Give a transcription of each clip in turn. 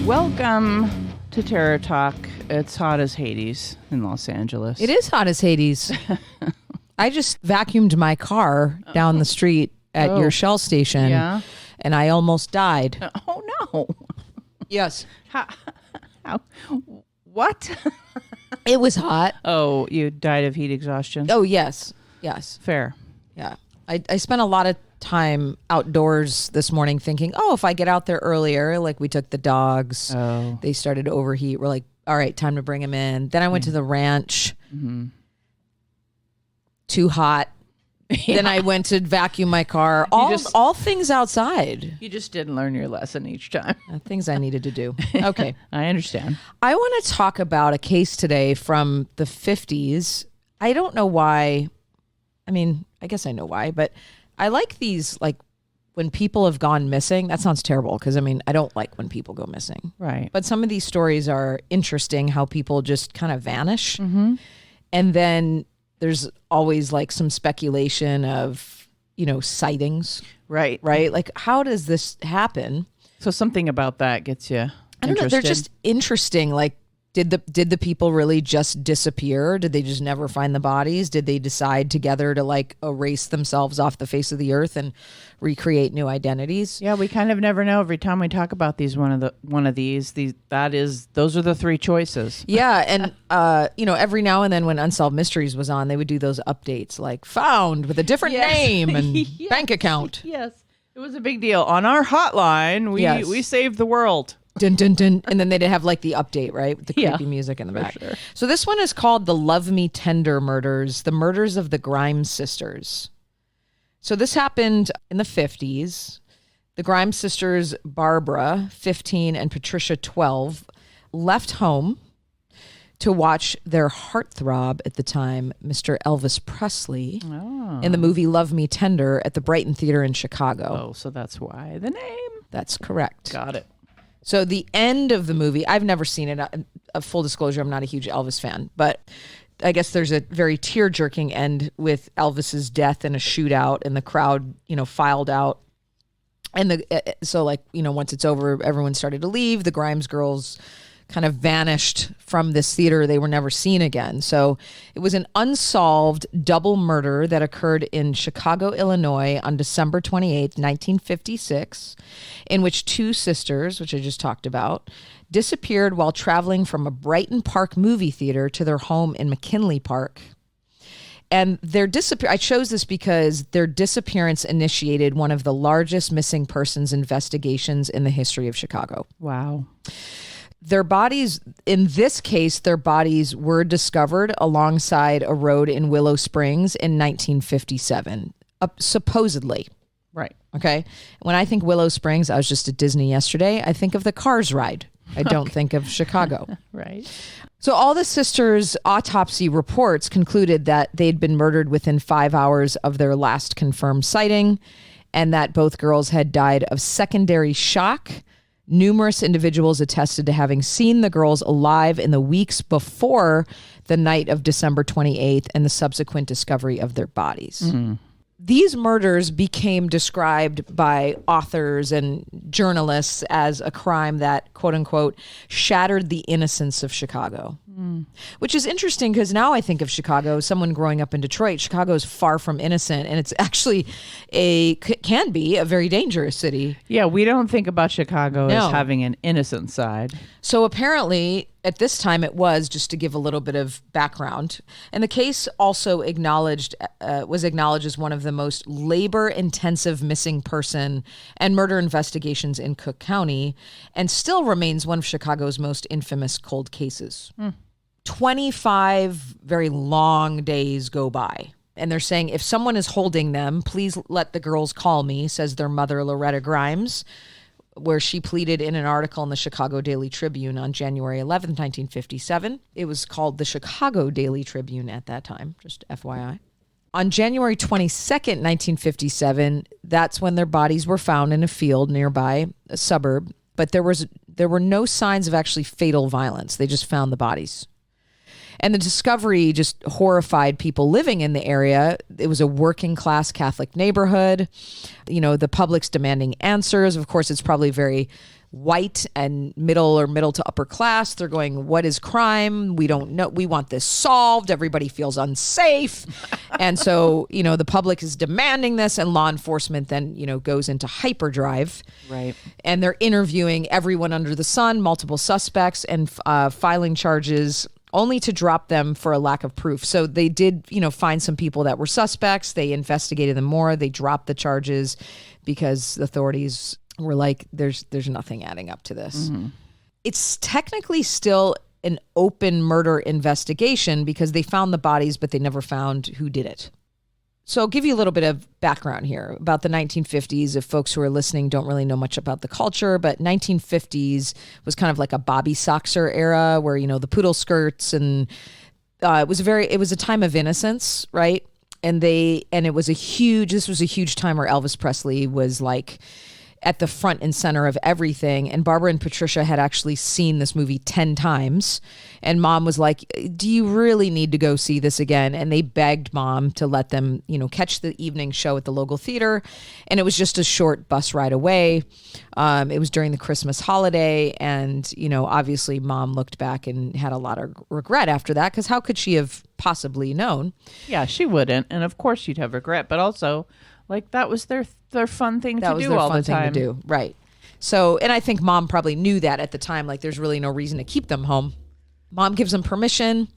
Welcome to Terror Talk. It's hot as Hades in Los Angeles. It is hot as Hades. I just vacuumed my car down the street at your Shell station, and I almost died. Oh, no. Yes. How? What? It was hot. Oh, you died of heat exhaustion? Oh, yes. Yes. Fair. Yeah. I spent a lot of time outdoors this morning thinking, if I get out there earlier, like we took the dogs, they started to overheat. We're like, all right, time to bring them in. Then I went to the ranch. Mm-hmm. Too hot. Yeah. Then I went to vacuum my car. All things outside. You just didn't learn your lesson each time. Things I needed to do. Okay. I understand. I want to talk about a case today from the 50s. I don't know why. I mean, I guess I know why, but I like these, like, when people have gone missing. That sounds terrible because, I mean, I don't like when people go missing. Right. But some of these stories are interesting, how people just kind of vanish. Mm-hmm. And then there's always, like, some speculation of, sightings. Right. Right? Like, how does this happen? So something about that gets you I don't know. They're just interesting. Like, did the people really just disappear? Did they just never find the bodies? Did they decide together to, like, erase themselves off the face of the earth and recreate new identities? Yeah, we kind of never know. Every time we talk about these, those are the three choices. Yeah, and every now and then when Unsolved Mysteries was on, they would do those updates, like found with a different name and bank account. Yes, it was a big deal. On our hotline, we saved the world. Dun, dun, dun. And then they'd have, like, the update, right? With the creepy music in the back. Sure. So this one is called the Love Me Tender murders, the murders of the Grimes sisters. So this happened in the 50s. The Grimes sisters, Barbara, 15, and Patricia, 12, left home to watch their heartthrob at the time, Mr. Elvis Presley, in the movie Love Me Tender at the Brighton Theater in Chicago. Oh, so that's why the name. That's correct. Got it. So the end of the movie, I've never seen it. A full disclosure, I'm not a huge Elvis fan, but I guess there's a very tear-jerking end with Elvis's death in a shootout, and the crowd, filed out. And once it's over, everyone started to leave. The Grimes girls kind of vanished from this theater. They were never seen again. So it was an unsolved double murder that occurred in Chicago, Illinois on December 28th, 1956, in which two sisters, which I just talked about, disappeared while traveling from a Brighton Park movie theater to their home in McKinley Park. And I chose this because their disappearance initiated one of the largest missing persons investigations in the history of Chicago. Wow. Their bodies, in this case, were discovered alongside a road in Willow Springs in 1957, supposedly. Right. Okay. When I think Willow Springs, I was just at Disney yesterday. I think of the Cars ride. I don't think of Chicago. Right. So all the sisters' autopsy reports concluded that they'd been murdered within 5 hours of their last confirmed sighting, and that both girls had died of secondary shock. Numerous individuals attested to having seen the girls alive in the weeks before the night of December 28th and the subsequent discovery of their bodies. Mm-hmm. These murders became described by authors and journalists as a crime that, quote unquote, shattered the innocence of Chicago. Which is interesting because now I think of Chicago, someone growing up in Detroit, Chicago is far from innocent, and it's actually can be a very dangerous city. Yeah, we don't think about Chicago as having an innocent side. So apparently at this time it was, just to give a little bit of background. And the case also was acknowledged as one of the most labor-intensive missing person and murder investigations in Cook County, and still remains one of Chicago's most infamous cold cases. 25 very long days go by. And they're saying, if someone is holding them, please let the girls call me, says their mother, Loretta Grimes, where she pleaded in an article in the Chicago Daily Tribune on January 11th, 1957. It was called the Chicago Daily Tribune at that time, just FYI. On January 22nd, 1957, that's when their bodies were found in a field nearby, a suburb. But there were no signs of actually fatal violence. They just found the bodies. And the discovery just horrified people living in the area. It was a working class Catholic neighborhood. You know, the public's demanding answers. Of course, it's probably very white and middle to upper class. They're going, what is crime? We don't know. We want this solved. Everybody feels unsafe. And so, you know, the public is demanding this, and law enforcement then, you know, goes into hyperdrive. Right. And they're interviewing everyone under the sun, multiple suspects, and filing charges only to drop them for a lack of proof. So they did, you know, find some people that were suspects. They investigated them more. They dropped the charges because the authorities were like, there's nothing adding up to this. Mm-hmm. It's technically still an open murder investigation because they found the bodies, but they never found who did it. So I'll give you a little bit of background here about the 1950s. If folks who are listening don't really know much about the culture, but 1950s was kind of like a Bobby Soxer era where, you know, the poodle skirts, and it was a time of innocence, right? And it was this was a huge time where Elvis Presley was like at the front and center of everything. And Barbara and Patricia had actually seen this movie 10 times. And Mom was like, do you really need to go see this again? And they begged Mom to let them, you know, catch the evening show at the local theater. And it was just a short bus ride away. It was during the Christmas holiday. And, you know, obviously Mom looked back and had a lot of regret after that, because how could she have possibly known? Yeah, she wouldn't. And of course she'd have regret, but also, like, that was their fun thing to do all the time. Right. So, and I think Mom probably knew that at the time, like there's really no reason to keep them home. Mom gives them permission.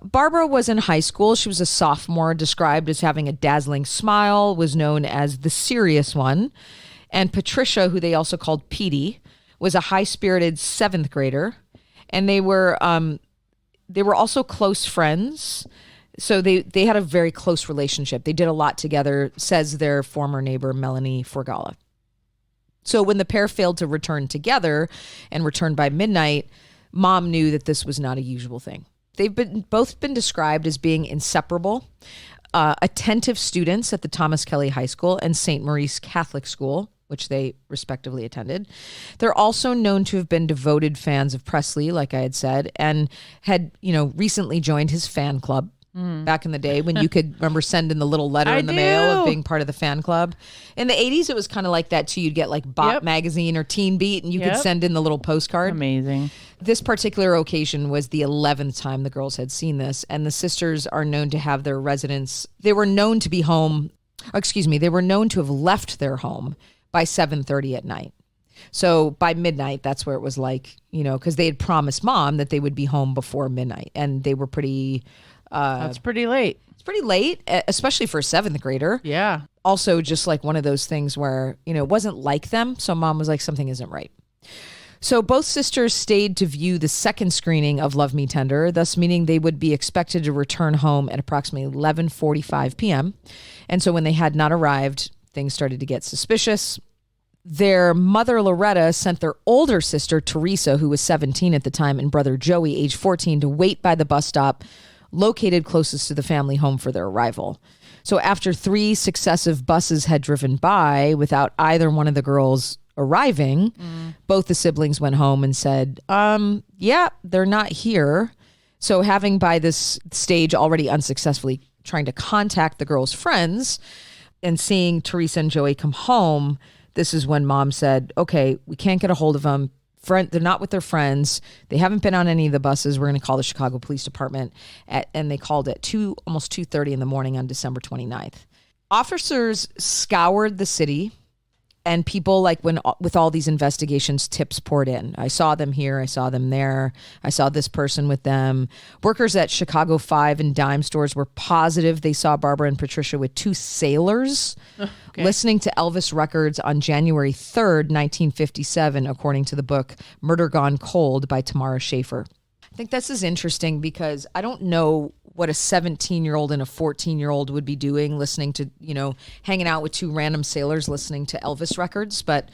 Barbara was in high school. She was a sophomore, described as having a dazzling smile, was known as the serious one. And Patricia, who they also called Petey, was a high-spirited 7th grader. And they were also close friends. So they had a very close relationship. They did a lot together, says their former neighbor, Melanie Forgala. So when the pair failed to return together and returned by midnight, Mom knew that this was not a usual thing. They've both been described as being inseparable, attentive students at the Thomas Kelly High School and St. Maurice Catholic School, which they respectively attended. They're also known to have been devoted fans of Presley, like I had said, and had, you know, recently joined his fan club. Back in the day when you could remember sending the little letter in the mail of being part of the fan club. In the 80s, it was kind of like that too. You'd get like Bop magazine or Teen Beat, and you could send in the little postcard. Amazing. This particular occasion was the 11th time the girls had seen this, and the sisters are known to have their residence. They were known to be home. They were known to have left their home by 7:30 at night. So by midnight, that's where it was like, you know, because they had promised Mom that they would be home before midnight, and they were pretty. That's pretty late. It's pretty late, especially for a 7th grader. Yeah. Also, just like one of those things where, you know, it wasn't like them. So Mom was like, something isn't right. So both sisters stayed to view the second screening of Love Me Tender, thus meaning they would be expected to return home at approximately 11:45 p.m. And so when they had not arrived, things started to get suspicious. Their mother, Loretta, sent their older sister, Teresa, who was 17 at the time, and brother Joey, age 14, to wait by the bus stop located closest to the family home for their arrival. So after 3 successive buses had driven by without either one of the girls arriving, both the siblings went home and said, yeah, they're not here. So having by this stage already unsuccessfully trying to contact the girls' friends and seeing Teresa and Joey come home, this is when Mom said, okay, we can't get a hold of them. They're not with their friends. They haven't been on any of the buses. We're going to call the Chicago Police Department. And they called at almost 2:30 in the morning on December 29th. Officers scoured the city, and people, like with all these investigations, tips poured in. I saw them here. I saw them there. I saw this person with them. Workers at Chicago 5 and dime stores were positive they saw Barbara and Patricia with 2 sailors listening to Elvis records on January 3rd, 1957, according to the book Murder Gone Cold by Tamara Schaefer. I think this is interesting because I don't know what a 17-year-old and a 14-year-old would be doing, listening to, you know, hanging out with 2 random sailors listening to Elvis records. But,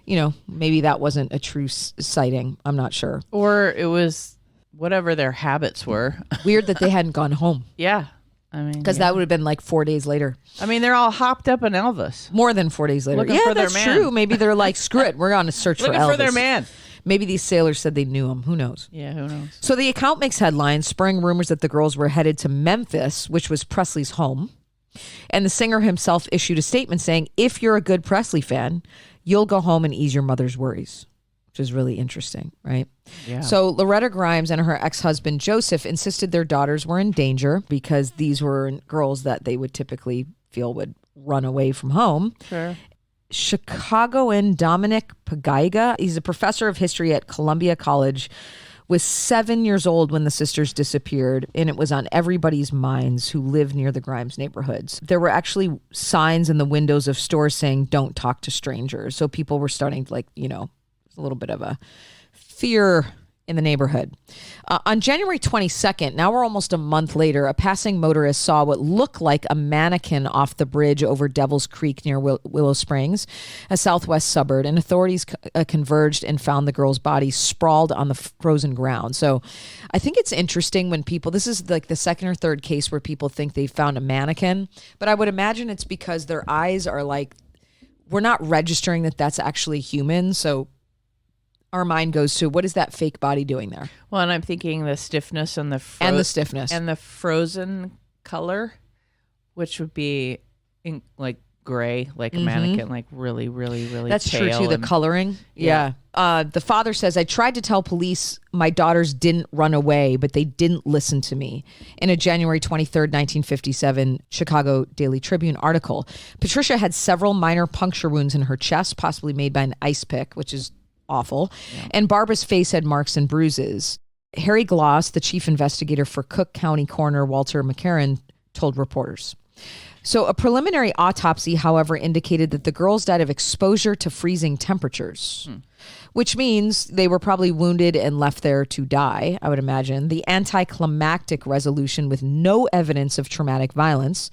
you know, maybe that wasn't a true sighting. I'm not sure. Or it was whatever their habits were. Weird that they hadn't gone home. Yeah. I mean, because that would have been like 4 days later. I mean, they're all hopped up on Elvis. More than 4 days later. Looking for that's their man. true. Maybe they're like, screw it. We're on a search for Elvis. Looking for their man. Maybe these sailors said they knew him. Who knows? Yeah, who knows? So the account makes headlines, spurring rumors that the girls were headed to Memphis, which was Presley's home. And the singer himself issued a statement saying, if you're a good Presley fan, you'll go home and ease your mother's worries, which is really interesting, right? Yeah. So Loretta Grimes and her ex-husband Joseph insisted their daughters were in danger because these were girls that they would typically feel would run away from home. Sure. Chicagoan Dominic Pagaiga, he's a professor of history at Columbia College, was 7 years old when the sisters disappeared, and it was on everybody's minds who lived near the Grimes neighborhoods. There were actually signs in the windows of stores saying, don't talk to strangers. So people were starting to a little bit of a fear in the neighborhood. On January 22nd, now we're almost a month later, a passing motorist saw what looked like a mannequin off the bridge over Devil's Creek near Willow Springs, a southwest suburb, and authorities converged and found the girl's body sprawled on the frozen ground. So I think it's interesting when people, this is like the second or third case where people think they found a mannequin, but I would imagine it's because their eyes are like, we're not registering that that's actually human. So our mind goes to, what is that fake body doing there? Well, and I'm thinking the stiffness and the stiffness and the frozen color, which would be like gray, like a mannequin, like really, really, really. That's pale true too. The coloring, yeah. The father says, I tried to tell police my daughters didn't run away, but they didn't listen to me. In a January 23rd, 1957 Chicago Daily Tribune article, Patricia had several minor puncture wounds in her chest, possibly made by an ice pick, which is awful. Yeah. And Barbara's face had marks and bruises. Harry Gloss, the chief investigator for Cook County Coroner Walter McCarran, told reporters. So a preliminary autopsy, however, indicated that the girls died of exposure to freezing temperatures, which means they were probably wounded and left there to die, I would imagine. The anticlimactic resolution with no evidence of traumatic violence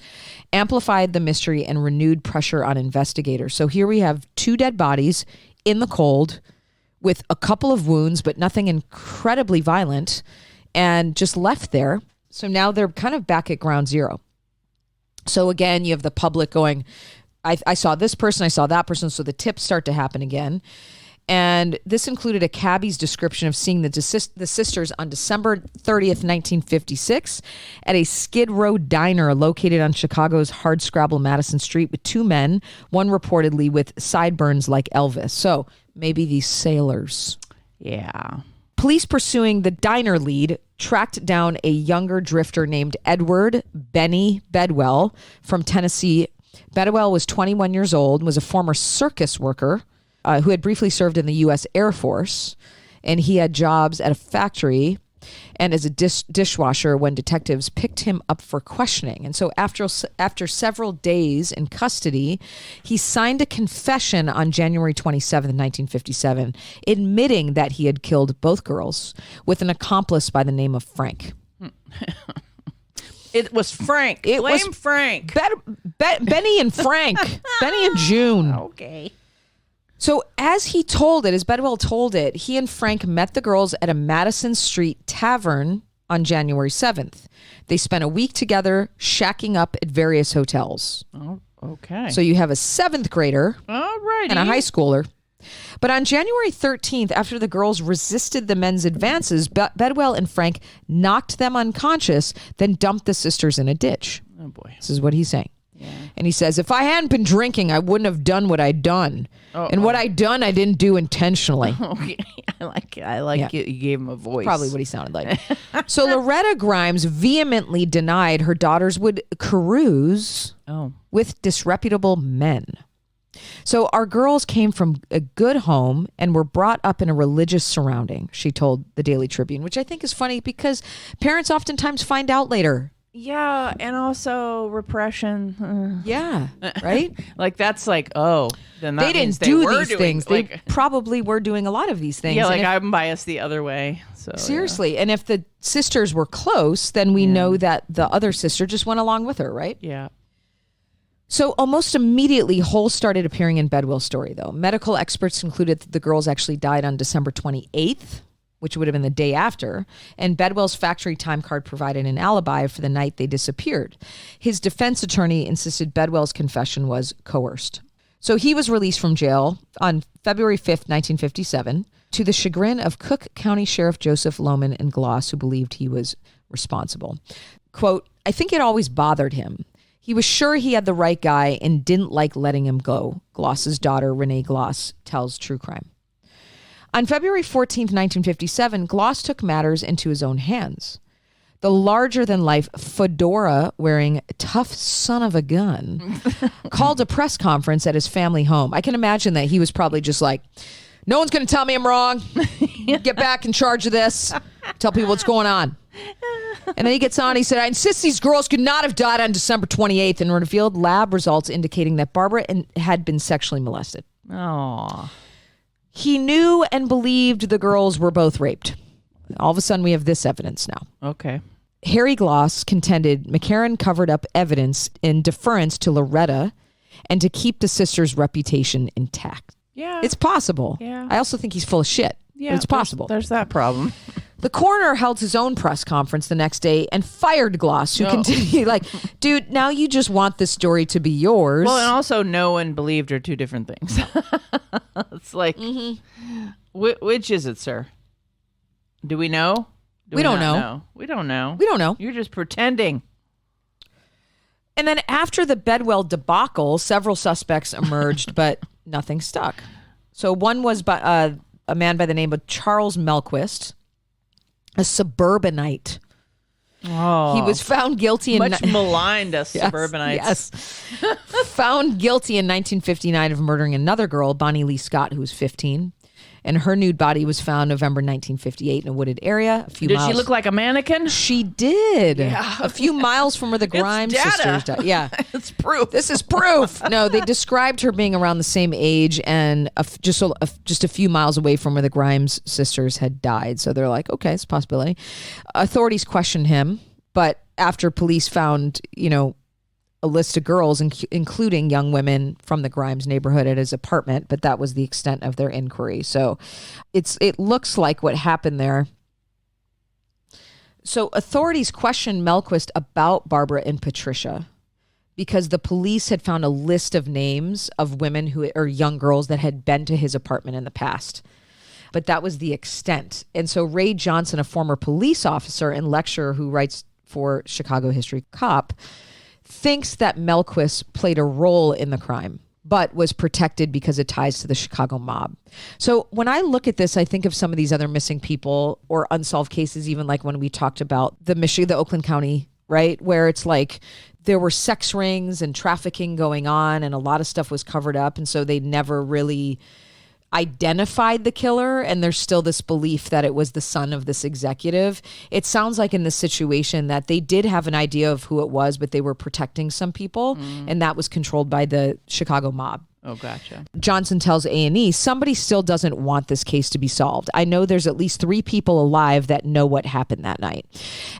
amplified the mystery and renewed pressure on investigators. So here we have 2 dead bodies in the cold, with a couple of wounds, but nothing incredibly violent, and just left there. So now they're kind of back at ground zero. So again, you have the public going, I saw this person, I saw that person. So the tips start to happen again. And this included a cabbie's description of seeing the sisters on December 30th, 1956 at a Skid Row diner located on Chicago's Hardscrabble Madison Street with 2 men, one reportedly with sideburns like Elvis. So maybe these sailors. Yeah. Police pursuing the diner lead tracked down a younger drifter named Edward Benny Bedwell from Tennessee. Bedwell was 21 years old and was a former circus worker who had briefly served in the U.S. Air Force, and he had jobs at a factory and as a dishwasher when detectives picked him up for questioning. And so after several days in custody, he signed a confession on January 27, 1957, admitting that he had killed both girls with an accomplice by the name of Frank. It was Frank. Blame Frank. Benny and Frank. Benny and June. Okay. So as Bedwell told it, he and Frank met the girls at a Madison Street tavern on January 7th. They spent a week together shacking up at various hotels. Oh, okay. So you have a 7th grader and a high schooler. But on January 13th, after the girls resisted the men's advances, Bedwell and Frank knocked them unconscious, then dumped the sisters in a ditch. Oh, boy. This is what he's saying. Yeah. And he says, if I hadn't been drinking, I wouldn't have done what I'd done. And what I'd done, I didn't do intentionally. Okay. I like it. You gave him a voice. Probably what he sounded like. So Loretta Grimes vehemently denied her daughters would carouse with disreputable men. So our girls came from a good home and were brought up in a religious surrounding, she told the Daily Tribune, which I think is funny because parents oftentimes find out later. Yeah, and also repression. Yeah, right? Like that's like, then that they didn't do these things. Like, they probably were doing a lot of these things. Yeah, like I'm biased the other way. So seriously, and if the sisters were close, then we know that the other sister just went along with her, right? Yeah. So almost immediately, holes started appearing in Bedwell's story, though. Medical experts concluded that the girls actually died on December 28th, which would have been the day after, and Bedwell's factory time card provided an alibi for the night they disappeared. His defense attorney insisted Bedwell's confession was coerced. So he was released from jail on February 5th, 1957. to the chagrin of Cook County Sheriff Joseph Lohman and Gloss, who believed he was responsible. Quote, I think it always bothered him. He was sure he had the right guy and didn't like letting him go, Gloss's daughter, Renee Gloss, tells True Crime. On February 14th, 1957, Gloss took matters into his own hands. The larger-than-life fedora-wearing tough son of a gun called a press conference at his family home. I can imagine that he was probably just like, no one's going to tell me I'm wrong. Get back in charge of this. Tell people what's going on. And then he gets on. He said, I insist these girls could not have died on December 28th and revealed lab results indicating that Barbara had been sexually molested. Oh. He knew and believed the girls were both raped. All of a sudden, we have this evidence now. Okay. Harry Gloss contended McCarran covered up evidence in deference to Loretta and to keep the sisters' reputation intact. Yeah. It's possible. Yeah. I also think he's full of shit. Yeah, but it's possible. There's that problem. The coroner held his own press conference the next day and fired Gloss, who continued like, dude, now you just want this story to be yours. Well, and also know and believed are two different things. It's like, which is it, sir? Do we know? We don't not know. We don't know. We don't know. You're just pretending. And then after the Bedwell debacle, several suspects emerged, but nothing stuck. So one was by, a man by the name of Charles Melquist, a suburbanite. Oh, He was found guilty in much maligned as Yes, suburbanites. Yes. Found guilty in 1959 of murdering another girl, Bonnie Lee Scott, who was 15. And her nude body was found November 1958 in a wooded area. Did she look like a mannequin? She did. Yeah. A few miles from where the Grimes data. sisters died. Yeah. It's proof. This is proof. No, they described her being around the same age and just a few miles away from where the Grimes sisters had died. So they're like, okay, it's a possibility. Authorities questioned him, but after police found, a list of girls, including young women from the Grimes neighborhood at his apartment, but that was the extent of their inquiry. So it looks like what happened there. So authorities questioned Melquist about Barbara and Patricia because the police had found a list of names of women or young girls that had been to his apartment in the past. But that was the extent. And so Ray Johnson, a former police officer and lecturer who writes for Chicago History Cop, thinks that Melquist played a role in the crime, but was protected because it ties to the Chicago mob. So when I look at this, I think of some of these other missing people or unsolved cases, even like when we talked about the Oakland County, right? Where it's like there were sex rings and trafficking going on and a lot of stuff was covered up. And so they never really identified the killer, and there's still this belief that it was the son of this executive. It sounds like in this situation that they did have an idea of who it was, but they were protecting some people, and that was controlled by the Chicago mob. Oh, gotcha. Johnson tells A&E, somebody still doesn't want this case to be solved. I know there's at least 3 people alive that know what happened that night.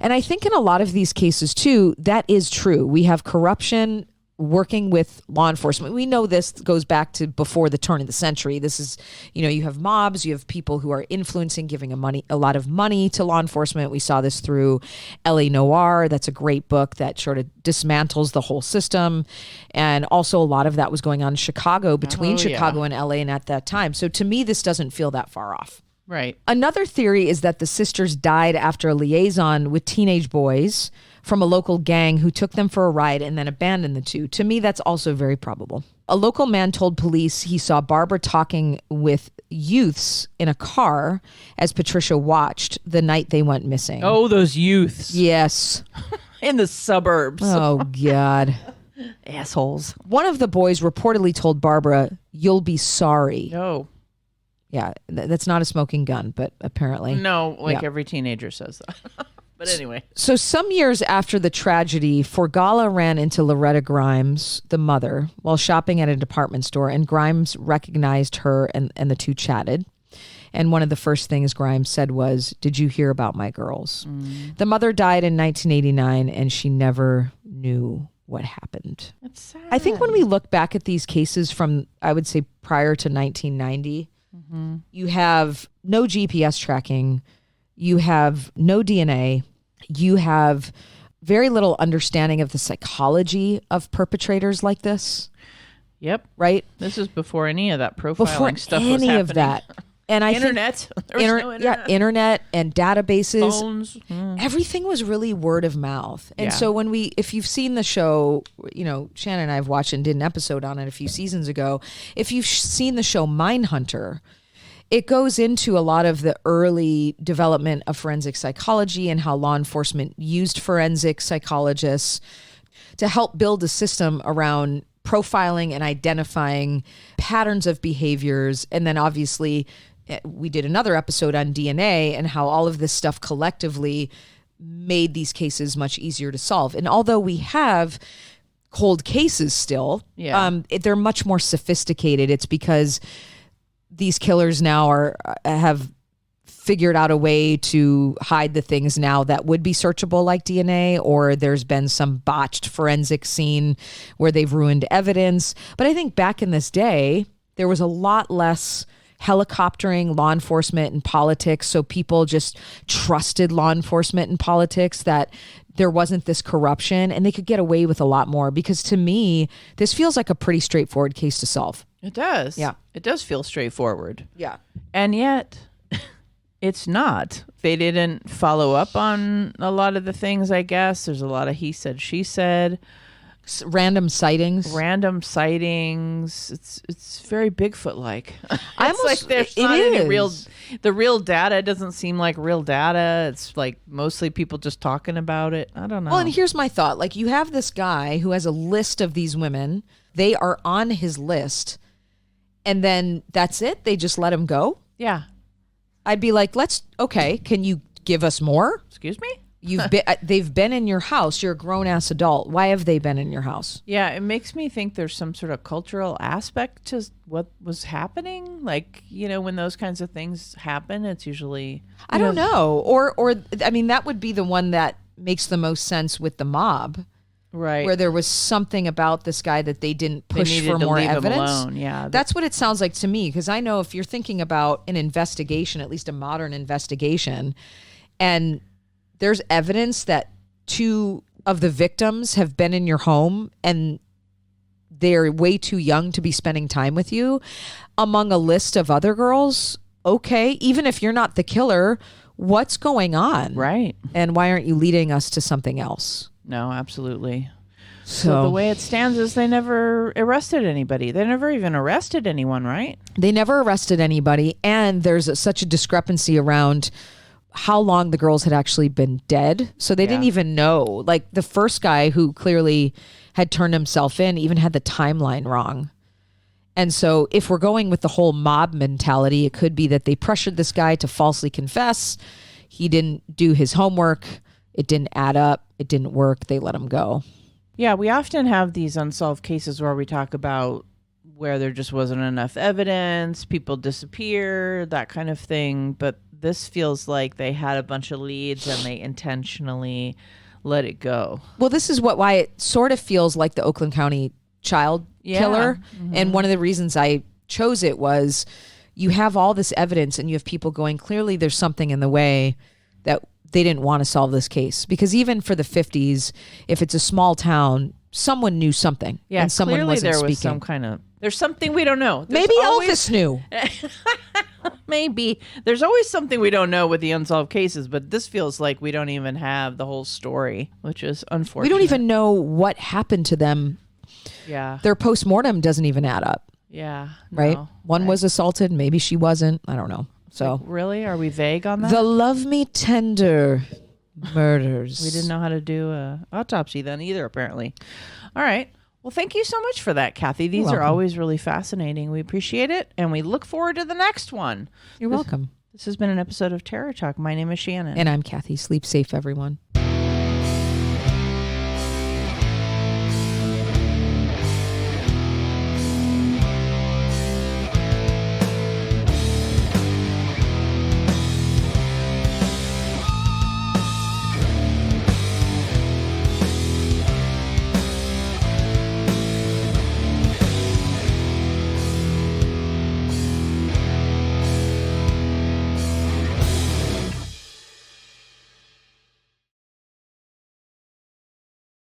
And I think in a lot of these cases too, that is true. We have corruption working with law enforcement. We know this goes back to before the turn of the century. This is, you have mobs, you have people who are influencing, giving a lot of money to law enforcement. We saw this through L.A. Noire. That's a great book that sort of dismantles the whole system. And also a lot of that was going on in Chicago, between Chicago and L.A. and at that time. So to me, this doesn't feel that far off. Right. Another theory is that the sisters died after a liaison with teenage boys from a local gang who took them for a ride and then abandoned the two. To me, that's also very probable. A local man told police he saw Barbara talking with youths in a car as Patricia watched the night they went missing. Oh, those youths. Yes. In the suburbs. Oh, God. Assholes. One of the boys reportedly told Barbara, "You'll be sorry." Oh. Yeah, that's not a smoking gun, but apparently. No, every teenager says that. But anyway. So some years after the tragedy, Forgala ran into Loretta Grimes, the mother, while shopping at a department store, and Grimes recognized her and the two chatted. And one of the first things Grimes said was, "Did you hear about my girls?" The mother died in 1989, and she never knew what happened. That's sad. I think when we look back at these cases from, I would say, prior to 1990, you have no GPS tracking, you have no DNA, you have very little understanding of the psychology of perpetrators like this. Yep. Right? This is before any of that profiling Before stuff was any happening. of that. And I internet. think There was no internet. Yeah, internet and databases. Phones. Everything was really word of mouth. And Yeah. so if you've seen the show, Shannon and I have watched and did an episode on it a few seasons ago. If you've seen the show Mindhunter, it goes into a lot of the early development of forensic psychology and how law enforcement used forensic psychologists to help build a system around profiling and identifying patterns of behaviors. And then obviously we did another episode on DNA and how all of this stuff collectively made these cases much easier to solve. And although we have cold cases still, they're much more sophisticated. It's because these killers now have figured out a way to hide the things now that would be searchable like DNA, or there's been some botched forensic scene where they've ruined evidence. But I think back in this day, there was a lot less helicoptering law enforcement and politics. So people just trusted law enforcement and politics, that there wasn't this corruption and they could get away with a lot more. Because to me, this feels like a pretty straightforward case to solve. It does. Yeah. It does feel straightforward. Yeah. And yet, it's not. They didn't follow up on a lot of the things, I guess. There's a lot of he said, she said. Random sightings. It's very Bigfoot-like. I It's almost, like there's not any the real data doesn't seem like real data. It's like mostly people just talking about it. I don't know. Well, and here's my thought. Like, you have this guy who has a list of these women. They are on his list. And then that's it? They just let him go? Yeah. I'd be like, can you give us more? Excuse me? They've been in your house. You're a grown-ass adult. Why have they been in your house? Yeah, it makes me think there's some sort of cultural aspect to what was happening. Like, when those kinds of things happen, it's usually... I don't know. Or I mean, that would be the one that makes the most sense with the mob. Right. Where there was something about this guy that they didn't push for more leave evidence. Him alone. Yeah. That's what it sounds like to me. Because I know if you're thinking about an investigation, at least a modern investigation, and there's evidence that 2 of the victims have been in your home and they're way too young to be spending time with you among a list of other girls. Okay. Even if you're not the killer, what's going on? Right. And why aren't you leading us to something else? No, absolutely. So the way it stands is they never arrested anybody. They never even arrested anyone, right? They never arrested anybody. And there's such a discrepancy around how long the girls had actually been dead. So they didn't even know. Like, the first guy who clearly had turned himself in even had the timeline wrong. And so if we're going with the whole mob mentality, it could be that they pressured this guy to falsely confess. He didn't do his homework. It didn't add up. It didn't work. They let him go. Yeah, we often have these unsolved cases where we talk about where there just wasn't enough evidence, people disappear, that kind of thing. But this feels like they had a bunch of leads and they intentionally let it go. Well, this is why it sort of feels like the Oakland County child killer. Mm-hmm. And one of the reasons I chose it was you have all this evidence and you have people going, clearly there's something in the way that they didn't want to solve this case. Because even for the 50s, if it's a small town, someone knew something. Yeah, and someone clearly wasn't there was speaking. some kind of... There's something we don't know. Maybe Elvis knew. Maybe. There's always something we don't know with the unsolved cases, but this feels like we don't even have the whole story, which is unfortunate. We don't even know what happened to them. Yeah. Their postmortem doesn't even add up. Yeah. Right? No, One was assaulted. Maybe she wasn't. I don't know. So really? Are we vague on that? The Love Me Tender murders. We didn't know how to do a autopsy then either, apparently. All right. Well, thank you so much for that, Kathy. These are always really fascinating. We appreciate it, and we look forward to the next one. You're welcome. This has been an episode of Terror Talk. My name is Shannon. And I'm Kathy. Sleep safe, everyone.